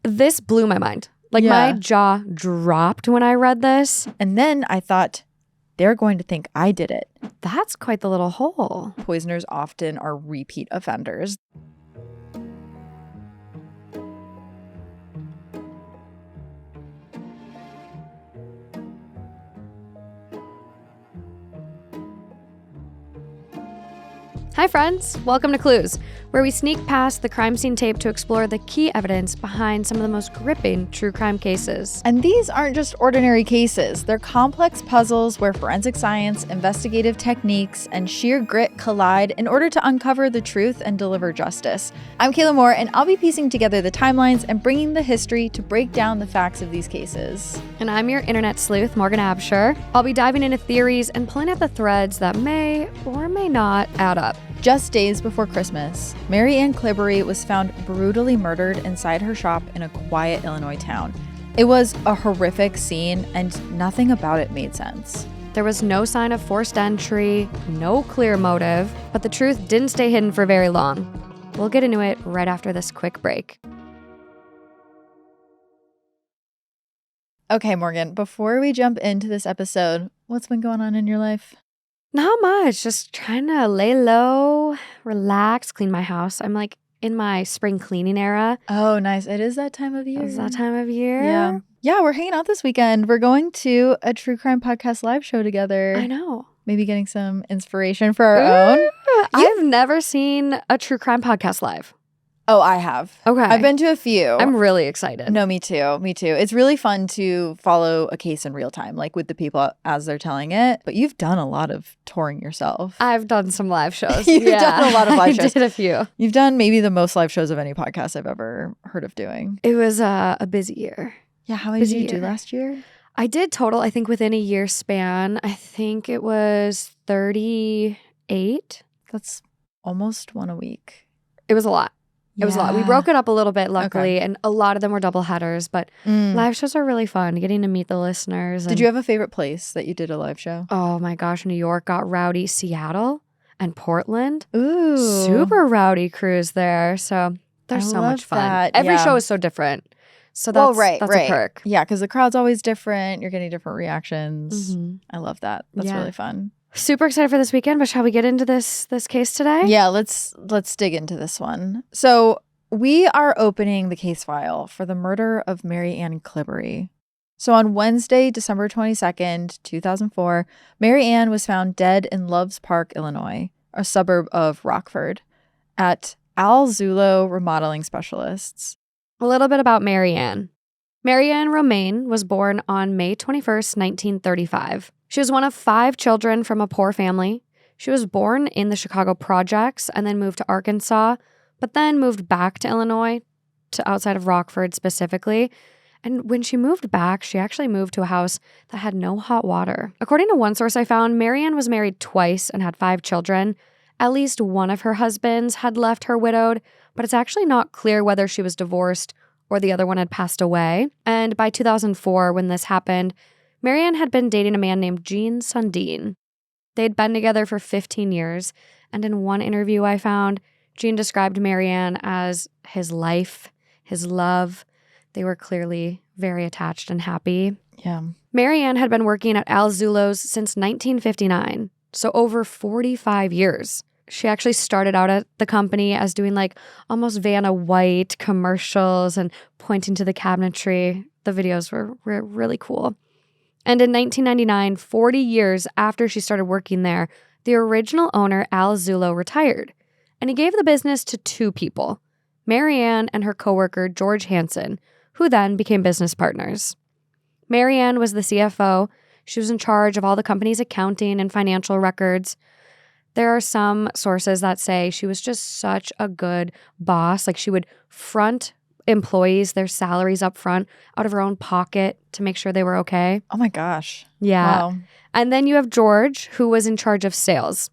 This blew my mind. Like, my jaw dropped when I read this. And then I thought, they're going to think I did it. That's quite the little hole. Poisoners often are repeat offenders. Hi friends, welcome to Clues, where we sneak past the crime scene tape to explore the key evidence behind some of the most gripping true crime cases. And these aren't just ordinary cases. They're complex puzzles where forensic science, investigative techniques, and sheer grit collide in order to uncover the truth and deliver justice. I'm Kaelyn Moore, and I'll be piecing together the timelines and bringing the history to break down the facts of these cases. And I'm your internet sleuth, Morgan Absher. I'll be diving into theories and pulling at the threads that may or may not add up. Just days before Christmas, Mary Ann Clibbery was found brutally murdered inside her shop in a quiet Illinois town. It was a horrific scene, and nothing about it made sense. There was no sign of forced entry, no clear motive, but the truth didn't stay hidden for very long. We'll get into it right after this quick break. Okay, Morgan, before we jump into this episode, what's been going on in your life? Not much, just trying to lay low, relax, clean my house. I'm like in my spring cleaning era. Oh, nice. It is that time of year. It's that time of year. Yeah. Yeah, we're hanging out this weekend. We're going to a true crime podcast live show together. I know. Maybe getting some inspiration for our own. I've never seen a true crime podcast live. Oh, I have. Okay. I've been to a few. I'm really excited. No, me too. Me too. It's really fun to follow a case in real time, like with the people as they're telling it. But you've done a lot of touring yourself. I've done some live shows. You've done a lot of live shows. I did a few. You've done maybe the most live shows of any podcast I've ever heard of doing. It was a busy year. Yeah. How many did you do last year? I did total, I think within a year span, I think it was 38. That's almost one a week. It was a lot. It was a lot. We broke it up a little bit, luckily, Okay. and a lot of them were double headers, but live shows are really fun, getting to meet the listeners. Did you have a favorite place that you did a live show? Oh my gosh, New York got rowdy. Seattle and Portland. Ooh. Super rowdy crews there. So they're so much fun. That. Every Yeah. show is so different. So that's, that's a perk. Yeah, because the crowd's always different. You're getting different reactions. Mhm. I love that. That's really fun. Super excited for this weekend, but shall we get into this case today? Yeah, let's dig into this one. So we are opening the case file for the murder of Mary Ann Clibbery. So on Wednesday, December 22nd, 2004, Mary Ann was found dead in Loves Park, Illinois, a suburb of Rockford, at Al Zulo Remodeling Specialists. A little bit about Mary Ann. Mary Ann Romaine was born on May 21st, 1935. She was one of 5 children from a poor family. She was born in the Chicago projects and then moved to Arkansas, but then moved back to Illinois, to outside of Rockford specifically. And when she moved back, she actually moved to a house that had no hot water. According to one source I found, Mary Ann was married twice and had 5 children. At least one of her husbands had left her widowed, but it's actually not clear whether she was divorced or the other one had passed away. And by 2004, when this happened, Mary Ann had been dating a man named Gene Sundin. They'd been together for 15 years, and in one interview I found, Gene described Mary Ann as his life, his love. They were clearly very attached and happy. Yeah. Mary Ann had been working at Al Zulo's since 1959, so over 45 years. She actually started out at the company as doing like almost Vanna White commercials and pointing to the cabinetry. The videos were really cool. And in 1999, 40 years after she started working there, the original owner, Al Zulo, retired. And he gave the business to 2 people, Mary Ann and her coworker, George Hansen, who then became business partners. Mary Ann was the CFO. She was in charge of all the company's accounting and financial records. There are some sources that say she was just such a good boss. Like she would front employees their salaries up front out of her own pocket to make sure they were okay. Oh my gosh. Yeah. Wow. And then you have George, who was in charge of sales.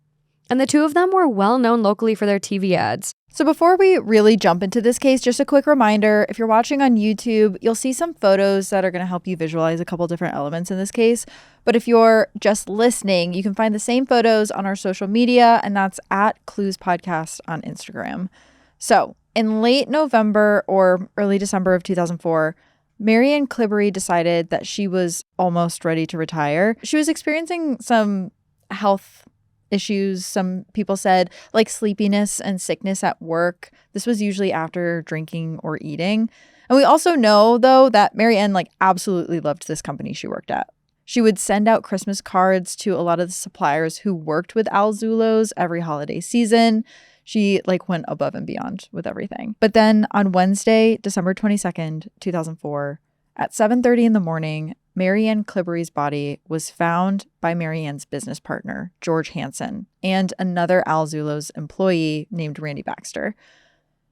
And the 2 of them were well known locally for their TV ads. So before we really jump into this case, just a quick reminder, if you're watching on YouTube, you'll see some photos that are going to help you visualize a couple different elements in this case. But if you're just listening, you can find the same photos on our social media, and that's at Clues Podcast on Instagram. So In late November or early December of 2004, Mary Ann Clibbery decided that she was almost ready to retire. She was experiencing some health issues, some people said, like sleepiness and sickness at work. This was usually after drinking or eating. And we also know, though, that Mary Ann absolutely loved this company she worked at. She would send out Christmas cards to a lot of the suppliers who worked with Al Zullo's every holiday season. She went above and beyond with everything. But then on Wednesday, December 22nd, 2004, at 7:30 in the morning, Mary Ann Clibbery's body was found by Mary Ann's business partner, George Hansen, and another Al Zullo's employee named Randy Baxter.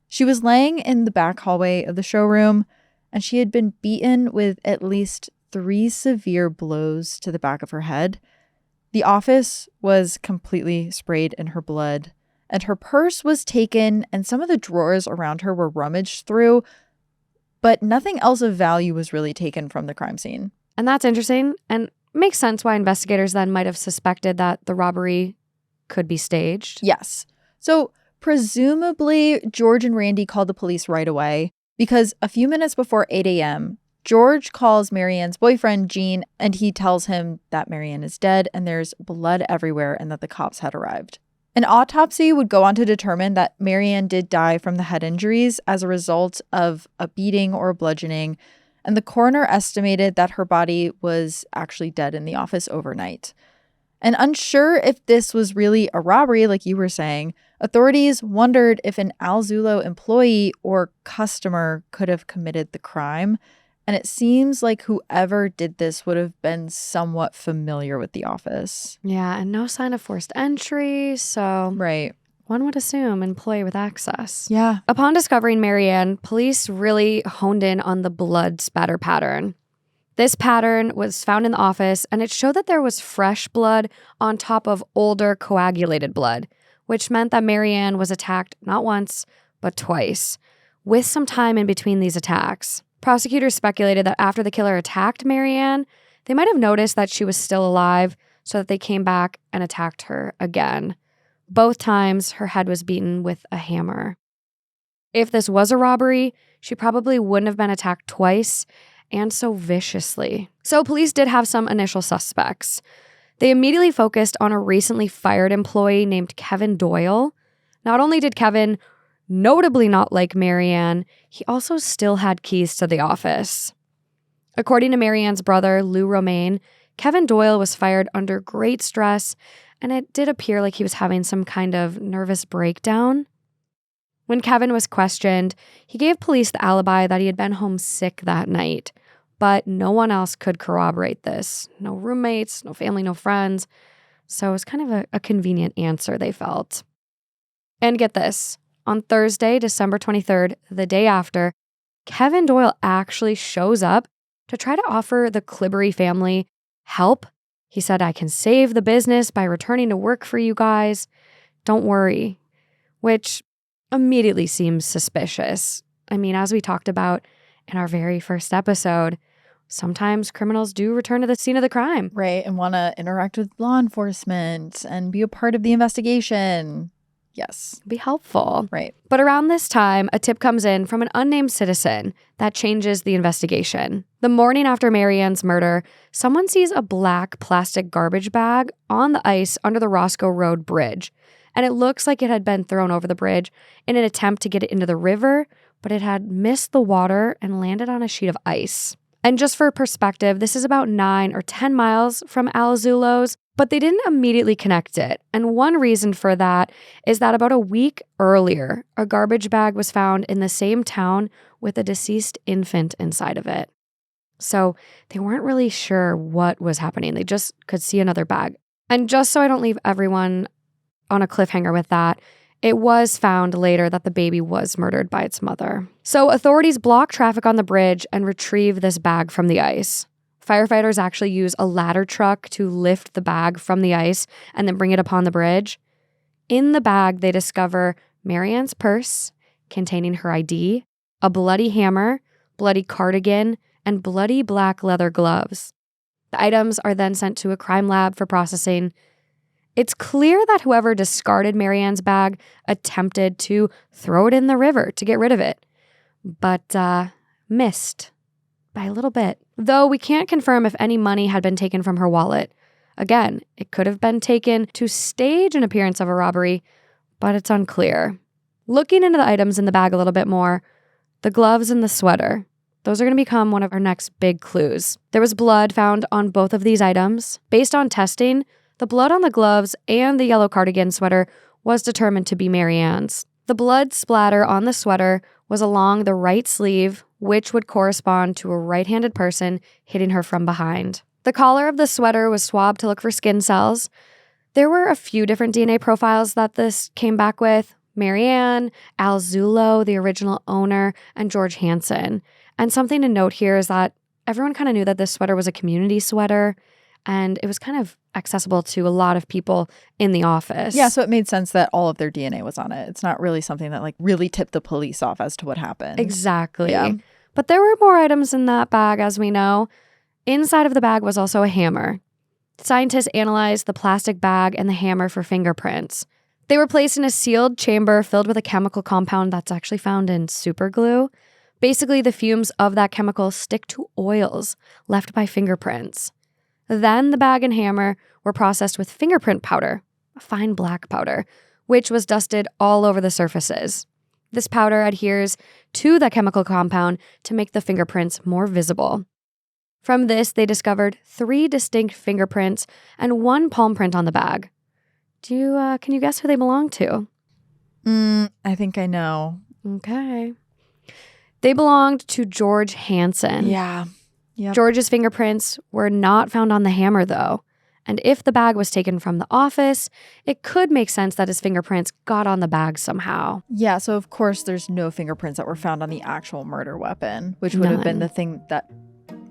She was laying in the back hallway of the showroom, and she had been beaten with at least 3 severe blows to the back of her head. The office was completely sprayed in her blood, and her purse was taken, and some of the drawers around her were rummaged through, but nothing else of value was really taken from the crime scene. And that's interesting and makes sense why investigators then might have suspected that the robbery could be staged. Yes. So presumably George and Randy called the police right away because a few minutes before 8 a.m., George calls Mary Ann's boyfriend, Gene, and he tells him that Mary Ann is dead and there's blood everywhere and that the cops had arrived. An autopsy would go on to determine that Mary Ann did die from the head injuries as a result of a beating or bludgeoning, and the coroner estimated that her body was actually dead in the office overnight. And unsure if this was really a robbery, like you were saying, authorities wondered if an Al Zullo employee or customer could have committed the crime. And it seems like whoever did this would have been somewhat familiar with the office. Yeah, and no sign of forced entry, so Right. one would assume employee with access. Yeah. Upon discovering Mary Ann, police really honed in on the blood spatter pattern. This pattern was found in the office, and it showed that there was fresh blood on top of older coagulated blood, which meant that Mary Ann was attacked not once, but twice, with some time in between these attacks. Prosecutors speculated that after the killer attacked Mary Ann, they might have noticed that she was still alive, so that they came back and attacked her again. Both times, her head was beaten with a hammer. If this was a robbery, she probably wouldn't have been attacked twice and so viciously. So police did have some initial suspects. They immediately focused on a recently fired employee named Kevin Doyle. Not only did Kevin notably not like Mary Ann, he also still had keys to the office. According to Mary Ann's brother, Lou Romaine, Kevin Doyle was fired under great stress, and it did appear like he was having some kind of nervous breakdown. When Kevin was questioned, he gave police the alibi that he had been home sick that night, but no one else could corroborate this. No roommates, no family, no friends. So it was kind of a convenient answer, they felt. And get this. On Thursday, December 23rd, the day after, Kevin Doyle actually shows up to try to offer the Clibbery family help. He said, "I can save the business by returning to work for you guys. Don't worry," which immediately seems suspicious. I mean, as we talked about in our very first episode, sometimes criminals do return to the scene of the crime. Right, and want to interact with law enforcement and be a part of the investigation. Yes. Be helpful. Right. But around this time, a tip comes in from an unnamed citizen that changes the investigation. The morning after Mary Ann's murder, someone sees a black plastic garbage bag on the ice under the Roscoe Road Bridge. And it looks like it had been thrown over the bridge in an attempt to get it into the river, but it had missed the water and landed on a sheet of ice. And just for perspective, this is about 9 or 10 miles from Al Zullo's, but they didn't immediately connect it. And one reason for that is that about a week earlier, a garbage bag was found in the same town with a deceased infant inside of it. So they weren't really sure what was happening. They just could see another bag. And just so I don't leave everyone on a cliffhanger with that, it was found later that the baby was murdered by its mother. So authorities block traffic on the bridge and retrieve this bag from the ice. Firefighters actually use a ladder truck to lift the bag from the ice and then bring it upon the bridge. In the bag, they discover Mary Ann's purse containing her ID, a bloody hammer, bloody cardigan, and bloody black leather gloves. The items are then sent to a crime lab for processing. It's clear that whoever discarded Mary Ann's bag attempted to throw it in the river to get rid of it, but missed by a little bit. Though we can't confirm if any money had been taken from her wallet. Again, it could have been taken to stage an appearance of a robbery, but it's unclear. Looking into the items in the bag a little bit more, the gloves and the sweater, those are going to become one of our next big clues. There was blood found on both of these items. Based on testing, the blood on the gloves and the yellow cardigan sweater was determined to be Mary Ann's. The blood splatter on the sweater was along the right sleeve, which would correspond to a right-handed person hitting her from behind. The collar of the sweater was swabbed to look for skin cells. There were a few different DNA profiles that this came back with. Mary Ann, Al Zullo, the original owner, and George Hansen. And something to note here is that everyone kind of knew that this sweater was a community sweater, and it was kind of accessible to a lot of people in the office. Yeah, so it made sense that all of their DNA was on it. It's not really something that really tipped the police off as to what happened. Exactly. Yeah. But there were more items in that bag, as we know. Inside of the bag was also a hammer. Scientists analyzed the plastic bag and the hammer for fingerprints. They were placed in a sealed chamber filled with a chemical compound that's actually found in superglue. Basically, the fumes of that chemical stick to oils left by fingerprints. Then the bag and hammer were processed with fingerprint powder, a fine black powder, which was dusted all over the surfaces. This powder adheres to the chemical compound to make the fingerprints more visible. From this, they discovered 3 distinct fingerprints and 1 palm print on the bag. Can you guess who they belong to? I think I know. Okay. They belonged to George Hansen. Yeah. Yep. George's fingerprints were not found on the hammer, though. And if the bag was taken from the office, it could make sense that his fingerprints got on the bag somehow. Yeah, so of course there's no fingerprints that were found on the actual murder weapon, which would have been the thing that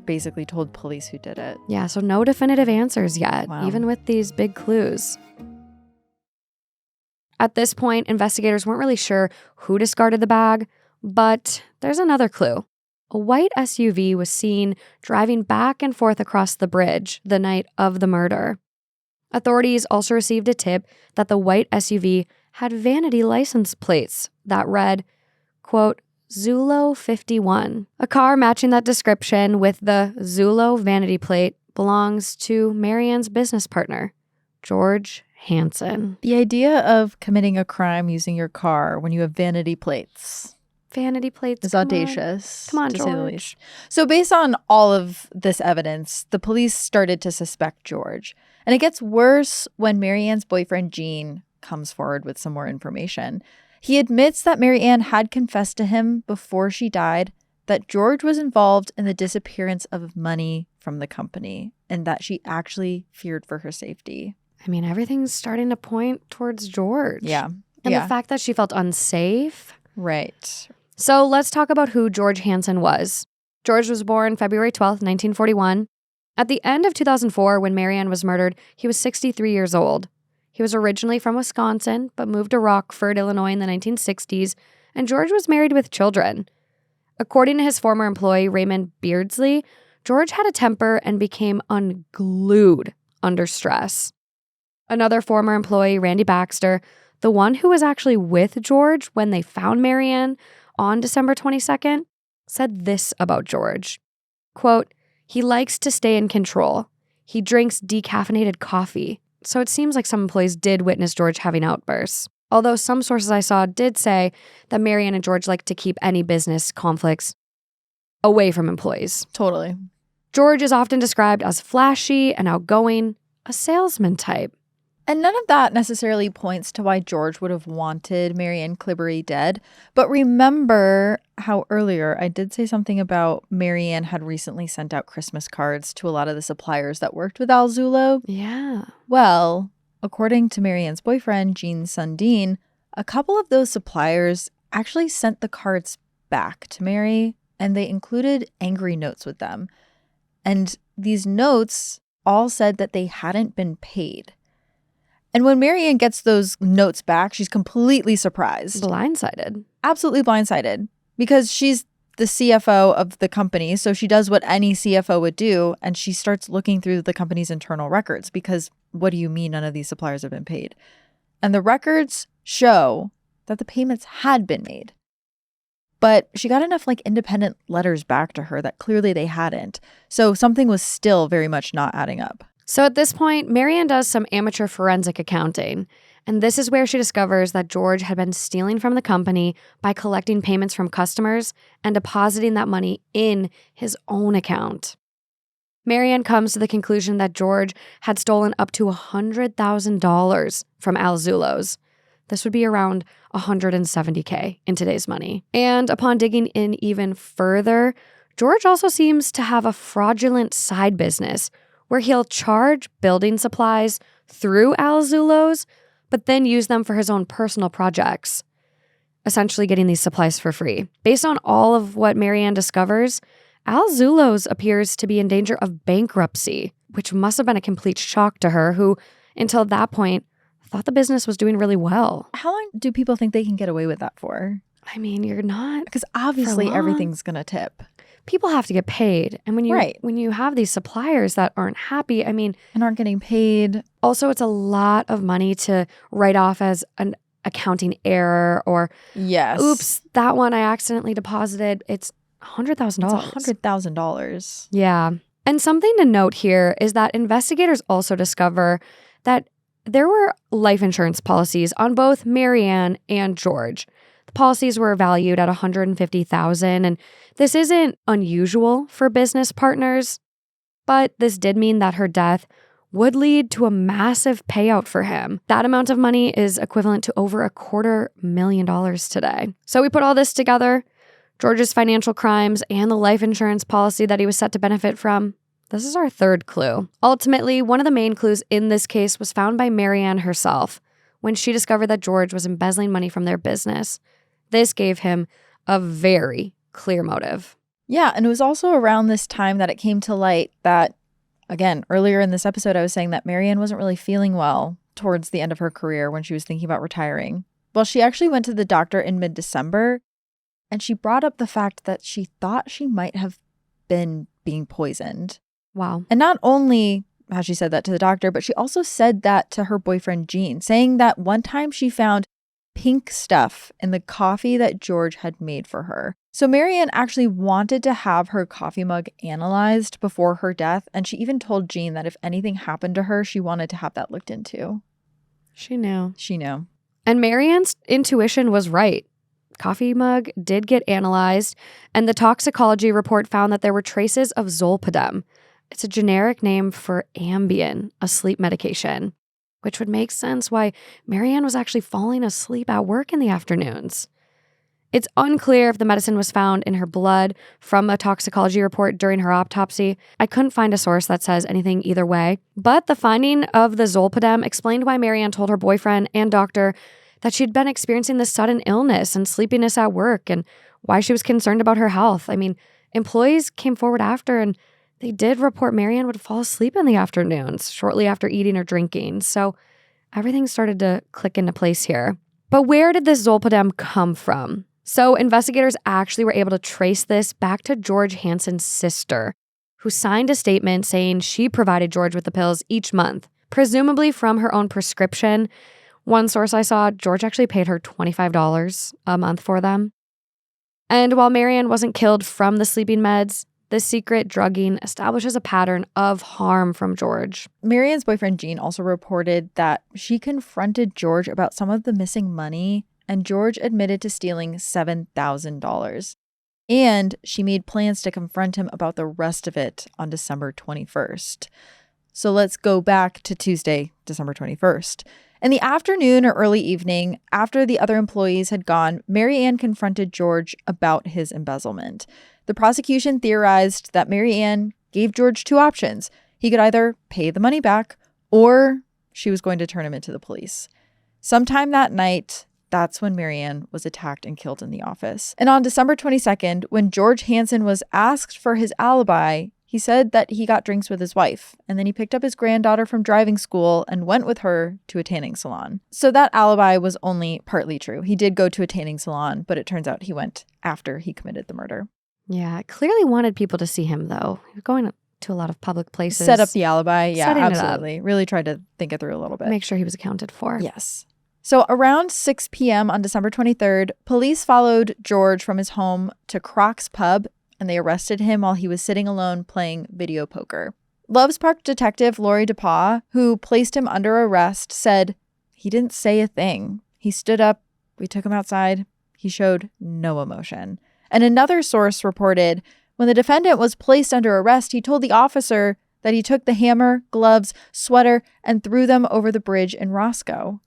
basically told police who did it. Yeah, so no definitive answers yet, Wow. even with these big clues. At this point, investigators weren't really sure who discarded the bag, but there's another clue. A white SUV was seen driving back and forth across the bridge the night of the murder. Authorities also received a tip that the white SUV had vanity license plates that read, quote, Zullo 51. A car matching that description with the Zullo vanity plate belongs to Mary Ann's business partner, George Hansen. The idea of committing a crime using your car when you have vanity plates. Vanity plates. Is audacious. Come on, to say the George. least. So based on all of this evidence, the police started to suspect George. And it gets worse when Mary Ann's boyfriend, Gene, comes forward with some more information. He admits that Mary Ann had confessed to him before she died that George was involved in the disappearance of money from the company and that she actually feared for her safety. I mean, everything's starting to point towards George. Yeah. And the fact that she felt unsafe. Right. So let's talk about who George Hansen was. George was born February 12th, 1941. At the end of 2004, when Mary Ann was murdered, he was 63 years old. He was originally from Wisconsin, but moved to Rockford, Illinois in the 1960s, and George was married with children. According to his former employee, Raymond Beardsley, George had a temper and became unglued under stress. Another former employee, Randy Baxter, the one who was actually with George when they found Mary Ann on December 22nd, said this about George. Quote, he likes to stay in control. He drinks decaffeinated coffee. So it seems like some employees did witness George having outbursts. Although some sources I saw did say that Mary Ann and George like to keep any business conflicts away from employees. Totally. George is often described as flashy and outgoing, a salesman type. And none of that necessarily points to why George would have wanted Mary Ann Clibbery dead. But remember how earlier I did say something about Mary Ann had recently sent out Christmas cards to a lot of the suppliers that worked with Al Zullo? Yeah. Well, according to Mary Ann's boyfriend, Gene Sundin, a couple of those suppliers actually sent the cards back to Mary, and they included angry notes with them. And these notes all said that they hadn't been paid. And when Mary Ann gets those notes back, she's completely surprised. Blindsided. Absolutely blindsided. Because she's the CFO of the company. So she does what any CFO would do, and she starts looking through the company's internal records because what do you mean none of these suppliers have been paid? And the records show that the payments had been made. But she got enough independent letters back to her that clearly they hadn't. So something was still very much not adding up. So at this point, Mary Ann does some amateur forensic accounting. And this is where she discovers that George had been stealing from the company by collecting payments from customers and depositing that money in his own account. Mary Ann comes to the conclusion that George had stolen up to $100,000 from Al Zullo's. This would be around $170K in today's money. And upon digging in even further, George also seems to have a fraudulent side business where he'll charge building supplies through Al Zullo's, but then use them for his own personal projects, essentially getting these supplies for free. Based on all of what Mary Ann discovers, Al Zullo's appears to be in danger of bankruptcy, which must have been a complete shock to her, who, until that point, thought the business was doing really well. How long do people think they can get away with that for? I mean, you're not. Because obviously everything's going to tip. People have to get paid. And when you have these suppliers that aren't happy, and aren't getting paid. Also, it's a lot of money to write off as an accounting error or, yes, oops, that one I accidentally deposited. It's $100,000. It's $100,000. Yeah. And something to note here is that investigators also discover that there were life insurance policies on both Mary Ann and George. The policies were valued at $150,000, and this isn't unusual for business partners, but this did mean that her death would lead to a massive payout for him. That amount of money is equivalent to over $250,000 today. So we put all this together, George's financial crimes and the life insurance policy that he was set to benefit from. This is our third clue. Ultimately, one of the main clues in this case was found by Mary Ann herself when she discovered that George was embezzling money from their business. This gave him a very clear motive. Yeah, and it was also around this time that it came to light that, again, earlier in this episode, I was saying that Mary Ann wasn't really feeling well towards the end of her career when she was thinking about retiring. Well, she actually went to the doctor in mid-December, and she brought up the fact that she thought she might have been being poisoned. Wow. And not only has she said that to the doctor, but she also said that to her boyfriend, Gene, saying that one time she found pink stuff in the coffee that George had made for her. So Mary Ann actually wanted to have her coffee mug analyzed before her death, and she even told Gene that if anything happened to her, she wanted to have that looked into. She knew. She knew. And Mary Ann's intuition was right. Coffee mug did get analyzed, and the toxicology report found that there were traces of zolpidem. It's a generic name for Ambien, a sleep medication, which would make sense why Mary Ann was actually falling asleep at work in the afternoons. It's unclear if the medicine was found in her blood from a toxicology report during her autopsy. I couldn't find a source that says anything either way, but the finding of the zolpidem explained why Mary Ann told her boyfriend and doctor that she'd been experiencing this sudden illness and sleepiness at work and why she was concerned about her health. Employees came forward after and they did report Mary Ann would fall asleep in the afternoons shortly after eating or drinking. So everything started to click into place here. But where did this zolpidem come from? So investigators actually were able to trace this back to George Hansen's sister, who signed a statement saying she provided George with the pills each month, presumably from her own prescription. One source I saw, George actually paid her $25 a month for them. And while Mary Ann wasn't killed from the sleeping meds, this secret drugging establishes a pattern of harm from George. Mary Ann's boyfriend, Gene, also reported that she confronted George about some of the missing money, and George admitted to stealing $7,000. And she made plans to confront him about the rest of it on December 21st. So let's go back to Tuesday, December 21st. In the afternoon or early evening, after the other employees had gone, Mary Ann confronted George about his embezzlement. The prosecution theorized that Mary Ann gave George two options. He could either pay the money back or she was going to turn him into the police. Sometime that night, that's when Mary Ann was attacked and killed in the office. And on December 22nd, when George Hansen was asked for his alibi, he said that he got drinks with his wife, and then he picked up his granddaughter from driving school and went with her to a tanning salon. So that alibi was only partly true. He did go to a tanning salon, but it turns out he went after he committed the murder. Yeah, clearly wanted people to see him, though. He was going to a lot of public places. Set up the alibi. Yeah, Setting it up. absolutely. Really tried to think it through a little bit. Make sure he was accounted for. Yes. So around 6 p.m. on December 23rd, police followed George from his home to Croc's Pub, and they arrested him while he was sitting alone playing video poker. Loves Park detective Lori DePaw, who placed him under arrest, said he didn't say a thing. He stood up. We took him outside. He showed no emotion. And another source reported when the defendant was placed under arrest, he told the officer that he took the hammer, gloves, sweater, and threw them over the bridge in Roscoe.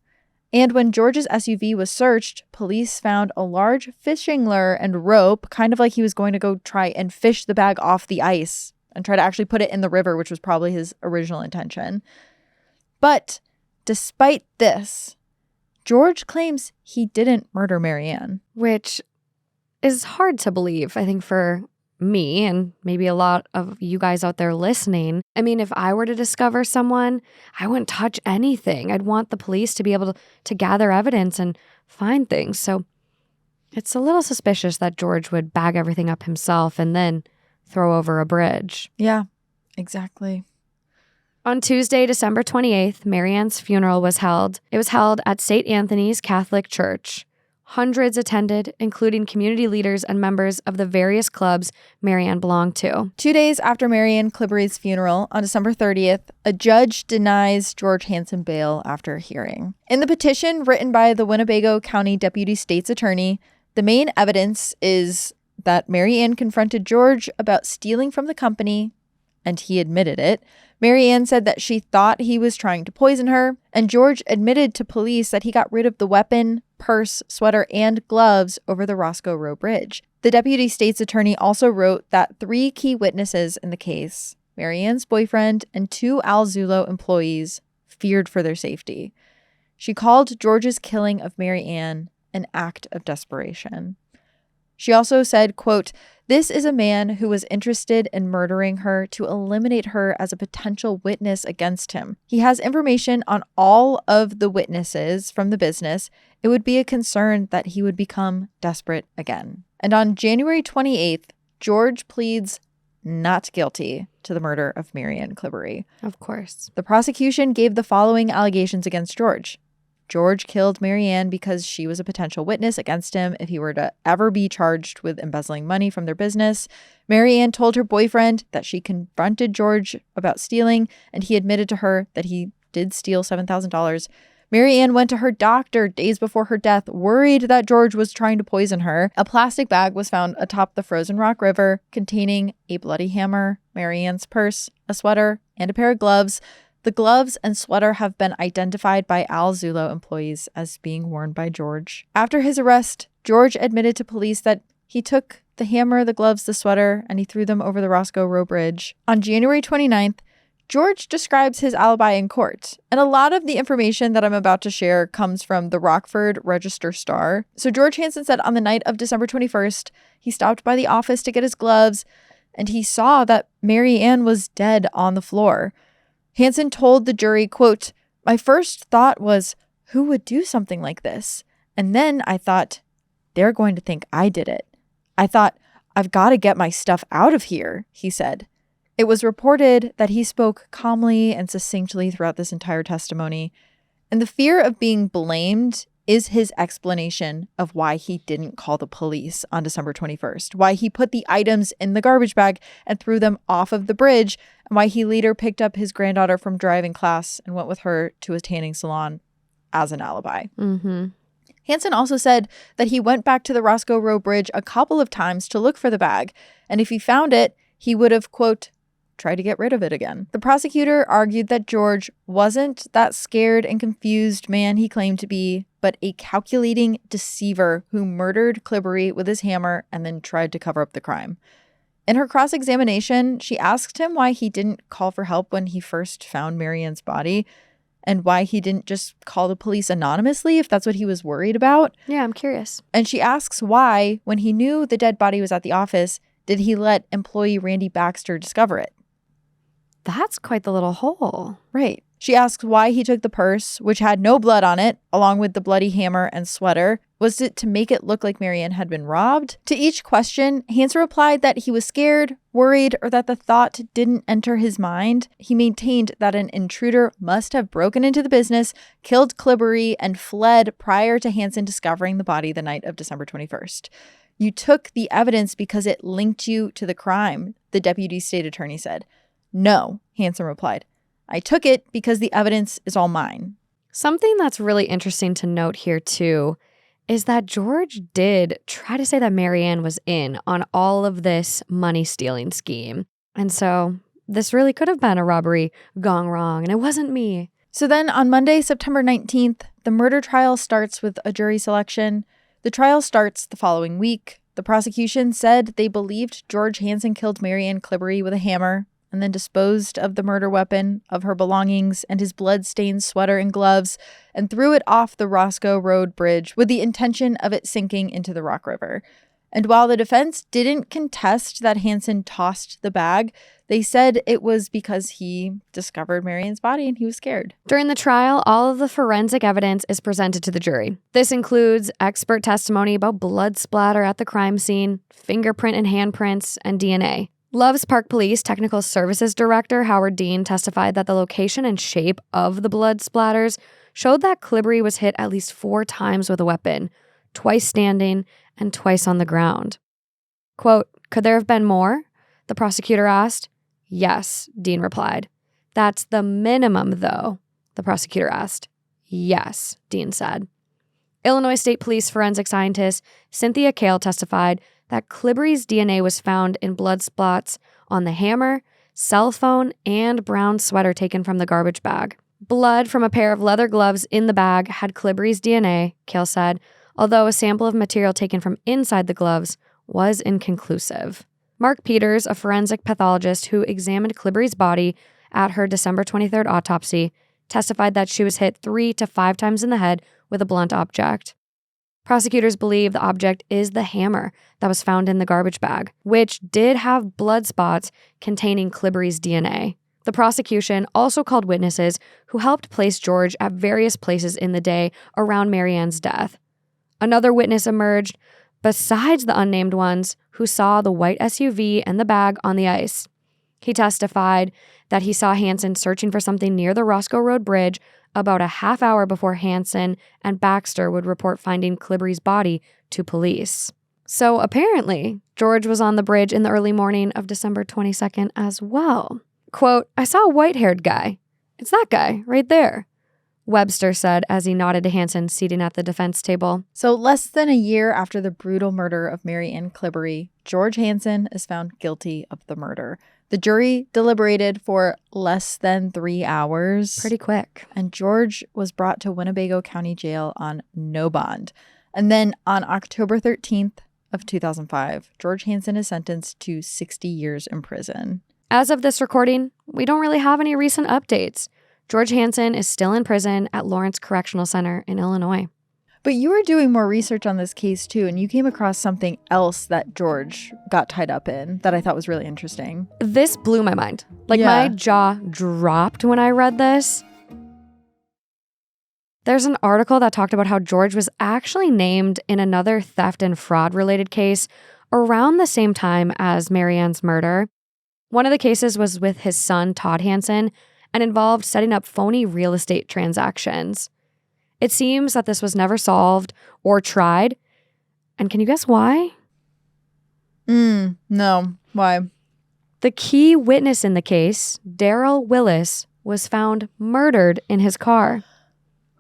And when George's SUV was searched, police found a large fishing lure and rope, kind of like he was going to go try and fish the bag off the ice and try to actually put it in the river, which was probably his original intention. But despite this, George claims he didn't murder Mary Ann. Which is hard to believe, I think, for me and maybe a lot of you guys out there listening. I mean, if I were to discover someone, I wouldn't touch anything. I'd want the police to be able to gather evidence and find things. So it's a little suspicious that George would bag everything up himself and then throw over a bridge. Yeah, exactly. On Tuesday, December 28th, Mary Ann's funeral was held. It was held at St. Anthony's Catholic Church. Hundreds attended, including community leaders and members of the various clubs Mary Ann belonged to. 2 days after Mary Ann Clibbery's funeral, on December 30th, a judge denies George Hansen bail after a hearing. In the petition written by the Winnebago County Deputy State's Attorney, the main evidence is that Mary Ann confronted George about stealing from the company, and he admitted it. Mary Ann said that she thought he was trying to poison her, and George admitted to police that he got rid of the weapon, purse, sweater, and gloves over the Roscoe Row Bridge. The deputy state's attorney also wrote that 3 key witnesses in the case, Mary Ann's boyfriend and 2 Al Zulo employees, feared for their safety. She called George's killing of Mary Ann an act of desperation. She also said, quote, "This is a man who was interested in murdering her to eliminate her as a potential witness against him. He has information on all of the witnesses from the business. It would be a concern that he would become desperate again." And on January 28th, George pleads not guilty to the murder of Mary Ann Clibbery. Of course. The prosecution gave the following allegations against George. George killed Mary Ann because she was a potential witness against him if he were to ever be charged with embezzling money from their business. Mary Ann told her boyfriend that she confronted George about stealing, and he admitted to her that he did steal $7,000. Mary Ann went to her doctor days before her death, worried that George was trying to poison her. A plastic bag was found atop the Frozen Rock River containing a bloody hammer, Mary Ann's purse, a sweater, and a pair of gloves. The gloves and sweater have been identified by Al Zulo employees as being worn by George. After his arrest, George admitted to police that he took the hammer, the gloves, the sweater, and he threw them over the Roscoe Row Bridge. On January 29th, George describes his alibi in court. And a lot of the information that I'm about to share comes from the Rockford Register-Star. So George Hansen said on the night of December 21st, he stopped by the office to get his gloves, and he saw that Mary Ann was dead on the floor. Hansen told the jury, quote, "My first thought was, who would do something like this? And then I thought, they're going to think I did it. I thought, I've got to get my stuff out of here," he said. It was reported that he spoke calmly and succinctly throughout this entire testimony. And the fear of being blamed is his explanation of why he didn't call the police on December 21st, why he put the items in the garbage bag and threw them off of the bridge, and why he later picked up his granddaughter from driving class and went with her to a tanning salon as an alibi. Mm-hmm. Hansen also said that he went back to the Roscoe Row Bridge a couple of times to look for the bag, and if he found it, he would have, quote, "try to get rid of it again." The prosecutor argued that George wasn't that scared and confused man he claimed to be, but a calculating deceiver who murdered Clibbery with his hammer and then tried to cover up the crime. In her cross-examination, she asked him why he didn't call for help when he first found Mary Ann's body and why he didn't just call the police anonymously if that's what he was worried about. Yeah, I'm curious. And she asks why, when he knew the dead body was at the office, did he let employee Randy Baxter discover it? That's quite the little hole. Right. She asks why he took the purse, which had no blood on it, along with the bloody hammer and sweater. Was it to make it look like Mary Ann had been robbed? To each question, Hansen replied that he was scared, worried, or that the thought didn't enter his mind. He maintained that an intruder must have broken into the business, killed Clibbery, and fled prior to Hansen discovering the body the night of December 21st. You took the evidence because it linked you to the crime, the deputy state attorney said. No, Hansen replied. I took it because the evidence is all mine. Something that's really interesting to note here, too, is that George did try to say that Mary Ann was in on all of this money-stealing scheme. And so this really could have been a robbery gone wrong, and it wasn't me. So then on Monday, September 19th, the murder trial starts with a jury selection. The trial starts the following week. The prosecution said they believed George Hansen killed Mary Ann Clibbery with a hammer and then disposed of the murder weapon, of her belongings, and his blood-stained sweater and gloves, and threw it off the Roscoe Road Bridge with the intention of it sinking into the Rock River. And while the defense didn't contest that Hansen tossed the bag, they said it was because he discovered Mary Ann's body and he was scared. During the trial, all of the forensic evidence is presented to the jury. This includes expert testimony about blood splatter at the crime scene, fingerprint and handprints, and DNA. Loves Park Police Technical Services Director Howard Dean testified that the location and shape of the blood splatters showed that Clibbery was hit at least 4 times with a weapon, twice standing and twice on the ground. Quote, could there have been more? The prosecutor asked. Yes, Dean replied. That's the minimum, though, the prosecutor asked. Yes, Dean said. Illinois State Police forensic scientist Cynthia Kael testified that Clibbery's DNA was found in blood spots on the hammer, cell phone, and brown sweater taken from the garbage bag. Blood from a pair of leather gloves in the bag had Clibbery's DNA, Kael said, although a sample of material taken from inside the gloves was inconclusive. Mark Peters, a forensic pathologist who examined Clibbery's body at her December 23rd autopsy, testified that she was hit 3 to 5 times in the head with a blunt object. Prosecutors believe the object is the hammer that was found in the garbage bag, which did have blood spots containing Clibbery's DNA. The prosecution also called witnesses who helped place George at various places in the day around Mary Ann's death. Another witness emerged, besides the unnamed ones, who saw the white SUV and the bag on the ice. He testified that he saw Hansen searching for something near the Roscoe Road Bridge about a half hour before Hansen and Baxter would report finding Clibbery's body to police. So apparently, George was on the bridge in the early morning of December 22nd as well. Quote, I saw a white-haired guy. It's that guy right there, Webster said as he nodded to Hansen seating at the defense table. So less than a year after the brutal murder of Mary Ann Clibbery, George Hansen is found guilty of the murder. The jury deliberated for less than 3 hours. Pretty quick. And George was brought to Winnebago County Jail on no bond. And then on October 13th of 2005, George Hansen is sentenced to 60 years in prison. As of this recording, we don't really have any recent updates. George Hansen is still in prison at Lawrence Correctional Center in Illinois. But you were doing more research on this case too, and you came across something else that George got tied up in that I thought was really interesting. This blew my mind. My jaw dropped when I read this. There's an article that talked about how George was actually named in another theft and fraud related case around the same time as Mary Ann's murder. One of the cases was with his son, Todd Hansen, and involved setting up phony real estate transactions. It seems that this was never solved or tried. And can you guess why? No. Why? The key witness in the case, Darrell Willis, was found murdered in his car.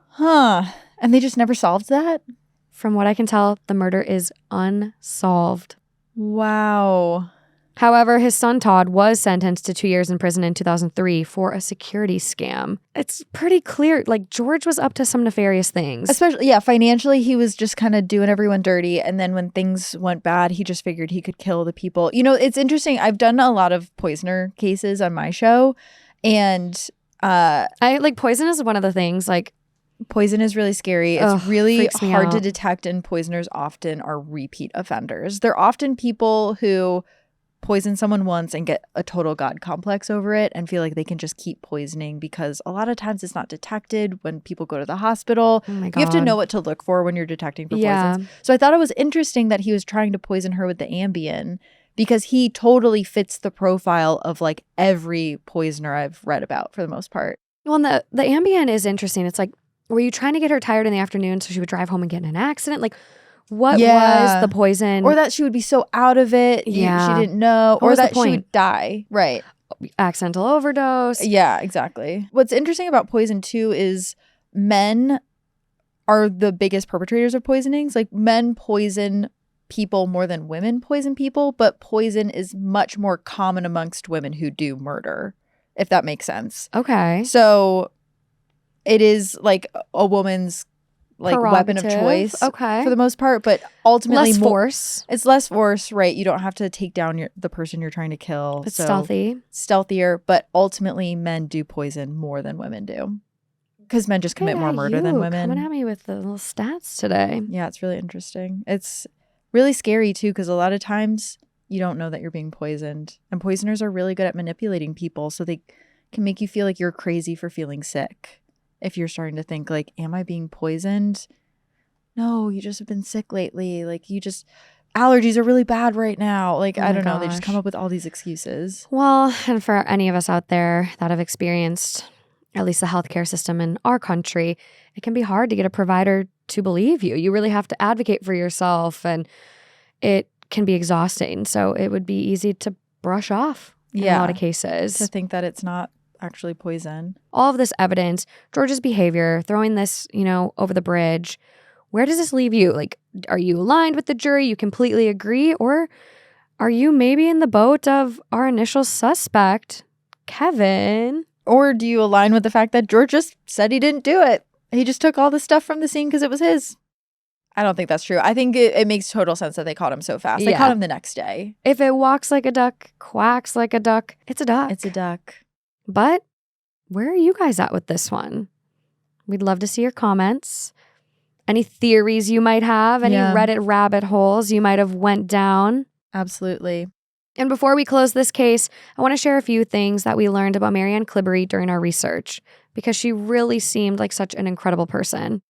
Huh. And they just never solved that? From what I can tell, the murder is unsolved. Wow. However, his son Todd was sentenced to 2 years in prison in 2003 for a security scam. It's pretty clear, George was up to some nefarious things. Especially, financially, he was just kind of doing everyone dirty. And then when things went bad, he just figured he could kill the people. You know, it's interesting. I've done a lot of poisoner cases on my show. And poison is one of the things, poison is really scary. It's really hard to out. detect, and poisoners often are repeat offenders. They're often people who poison someone once and get a total god complex over it and feel like they can just keep poisoning because a lot of times it's not detected when people go to the hospital. Oh my God. You have to know what to look for when you're detecting for poisons. So I thought it was interesting that he was trying to poison her with the Ambien because he totally fits the profile of like every poisoner I've read about for the most part. Well, and the Ambien is interesting. It's like, were you trying to get her tired in the afternoon so she would drive home and get in an accident? Like, what was the poison? Or that she would be so out of it, she didn't know. Or that she would die. Right. Accidental overdose. Yeah, exactly. What's interesting about poison, too, is men are the biggest perpetrators of poisonings. Like, men poison people more than women poison people, but poison is much more common amongst women who do murder, if that makes sense. Okay. So it is like a woman's like weapon of choice for the most part, but ultimately less force. It's less force, right? You don't have to take down the person you're trying to kill. It's stealthier, but ultimately men do poison more than women do because men just commit more murder than women. Coming at me with the little stats today. Yeah, it's really interesting. It's really scary too because a lot of times you don't know that you're being poisoned, and poisoners are really good at manipulating people, so they can make you feel like you're crazy for feeling sick. If you're starting to think like, am I being poisoned? No, you just have been sick lately. Like allergies are really bad right now. Like, I don't know. They just come up with all these excuses. Well, and for any of us out there that have experienced at least the healthcare system in our country, it can be hard to get a provider to believe you. You really have to advocate for yourself, and it can be exhausting. So it would be easy to brush off in a lot of cases. To think that it's not actually poison. All of this evidence, George's behavior, throwing this, over the bridge. Where does this leave you? Like, are you aligned with the jury? You completely agree? Or are you maybe in the boat of our initial suspect, Kevin? Or do you align with the fact that George just said he didn't do it? He just took all the stuff from the scene because it was his. I don't think that's true. I think it makes total sense that they caught him so fast. They caught him the next day. If it walks like a duck, quacks like a duck, it's a duck. It's a duck. But where are you guys at with this one? We'd love to see your comments. Any theories you might have, any Reddit rabbit holes you might have went down. Absolutely. And before we close this case, I want to share a few things that we learned about Mary Ann Clibbery during our research, because she really seemed like such an incredible person.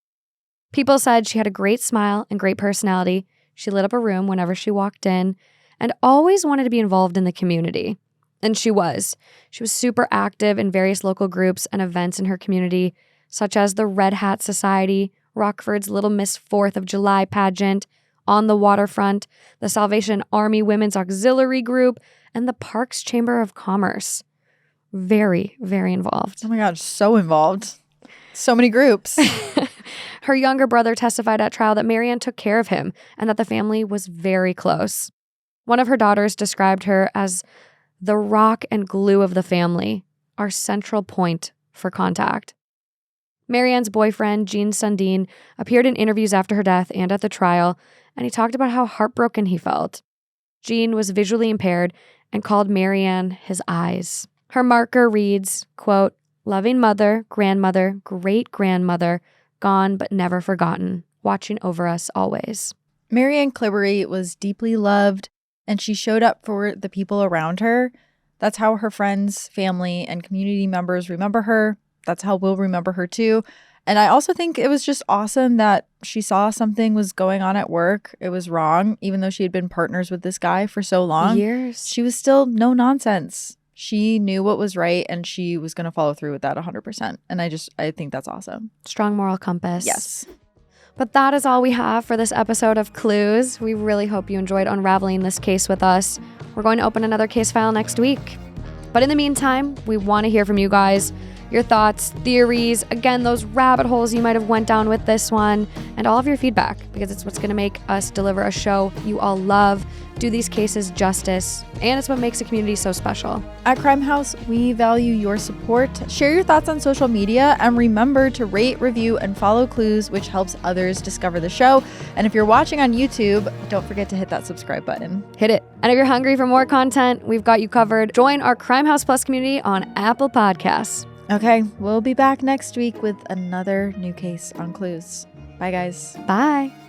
People said she had a great smile and great personality. She lit up a room whenever she walked in and always wanted to be involved in the community. And she was. She was super active in various local groups and events in her community, such as the Red Hat Society, Rockford's Little Miss 4th of July pageant, On the Waterfront, the Salvation Army Women's Auxiliary Group, and the Parks Chamber of Commerce. Very, very involved. Oh my God, so involved. So many groups. Her younger brother testified at trial that Mary Ann took care of him and that the family was very close. One of her daughters described her as the rock and glue of the family, our central point for contact. Mary Ann's boyfriend, Gene Sundin, appeared in interviews after her death and at the trial, and he talked about how heartbroken he felt. Gene was visually impaired and called Mary Ann his eyes. Her marker reads, quote, "Loving mother, grandmother, great-grandmother, gone but never forgotten, watching over us always." Mary Ann Clibbery was deeply loved, and she showed up for the people around her. That's how her friends, family, and community members remember her. That's how we'll remember her too. And I also think it was just awesome that she saw something was going on at work. It was wrong, even though she had been partners with this guy for so long. Years. She was still no nonsense. She knew what was right, and she was going to follow through with that 100%. And I think that's awesome. Strong moral compass. Yes. But that is all we have for this episode of Clues. We really hope you enjoyed unraveling this case with us. We're going to open another case file next week. But in the meantime, we want to hear from you guys. Your thoughts, theories, again, those rabbit holes you might have went down with this one, and all of your feedback, because it's what's going to make us deliver a show you all love, do these cases justice, and it's what makes a community so special. At Crime House, we value your support. Share your thoughts on social media, and remember to rate, review, and follow Clues, which helps others discover the show. And if you're watching on YouTube, don't forget to hit that subscribe button. Hit it. And if you're hungry for more content, we've got you covered. Join our Crime House Plus community on Apple Podcasts. Okay, we'll be back next week with another new case on Clues. Bye, guys. Bye.